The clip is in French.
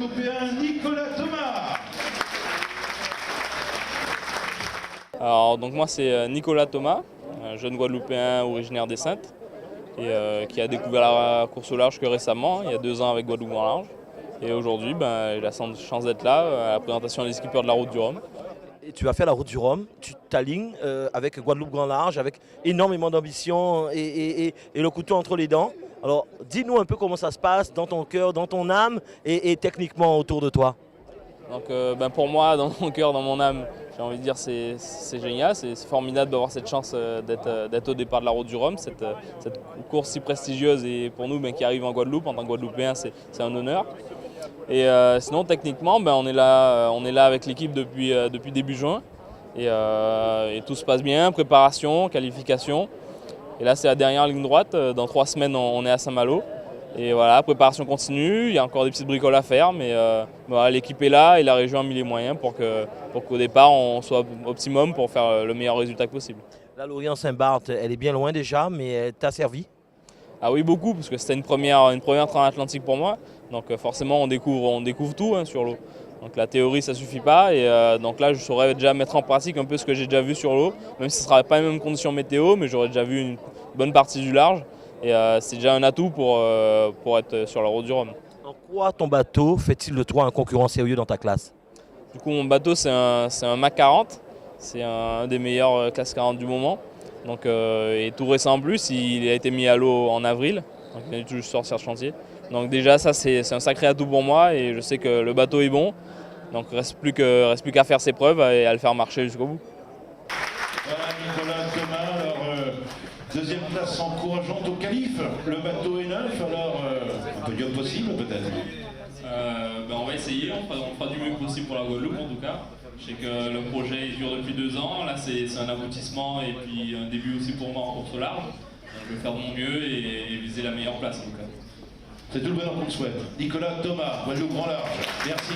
Guadeloupéen Nicolas Thomas. Alors, donc moi c'est Nicolas Thomas, un jeune Guadeloupéen originaire des Saintes et qui a découvert la course au large que récemment, il y a 2 ans avec Guadeloupe Grand Large. Et aujourd'hui, j'ai la chance d'être là à la présentation des skippers de la Route du Rhum. Et tu vas faire la Route du Rhum, tu t'alignes avec Guadeloupe Grand Large, avec énormément d'ambition et le couteau entre les dents. Alors dis-nous un peu comment ça se passe dans ton cœur, dans ton âme et techniquement autour de toi. Donc pour moi, dans mon cœur, dans mon âme, j'ai envie de dire c'est génial, c'est formidable d'avoir cette chance d'être au départ de la Route du Rhum, cette course si prestigieuse et pour nous qui arrive en Guadeloupe, en tant que Guadeloupéen, c'est un honneur. Et sinon techniquement, on est là avec l'équipe depuis début juin et tout se passe bien, préparation, qualification. Et là c'est la dernière ligne droite, dans 3 semaines on est à Saint-Malo. Et voilà, préparation continue, il y a encore des petites bricoles à faire, mais voilà, l'équipe est là et la région a mis les moyens pour qu'au départ on soit optimum pour faire le meilleur résultat possible. La Lorient-Saint-Barth, elle est bien loin déjà, mais elle t'a servi? Ah oui, beaucoup, parce que c'était une première transatlantique pour moi, donc forcément on découvre tout sur l'eau. Donc la théorie ça suffit pas et donc là je saurais déjà mettre en pratique un peu ce que j'ai déjà vu sur l'eau, même si ce ne sera pas les mêmes conditions météo, mais j'aurais déjà vu une bonne partie du large. Et c'est déjà un atout pour être sur la Route du Rhum. En quoi ton bateau fait-il de toi un concurrent sérieux dans ta classe? Du coup, mon bateau, c'est un Mach 40. C'est un des meilleurs classe 40 du moment. Donc, et tout récent en plus, il a été mis à l'eau en avril. Donc, il vient tout juste sortir de chantier. Donc déjà, ça, c'est un sacré atout pour moi. Et je sais que le bateau est bon. Donc, il ne reste plus qu'à faire ses preuves et à le faire marcher jusqu'au bout. Voilà Nicolas Thomas, alors deuxième place encourageante au qualif. Le bateau est neuf, alors un podium possible peut-être. On va essayer, on fera du mieux possible pour la Guadeloupe en tout cas. Je sais que le projet dure depuis 2 ans, là c'est un aboutissement et puis un début aussi pour moi en course au large. Donc, je vais faire de mon mieux et viser la meilleure place en tout cas. C'est tout le bonheur qu'on te souhaite. Nicolas Thomas, Guadeloupe Grand Large, merci.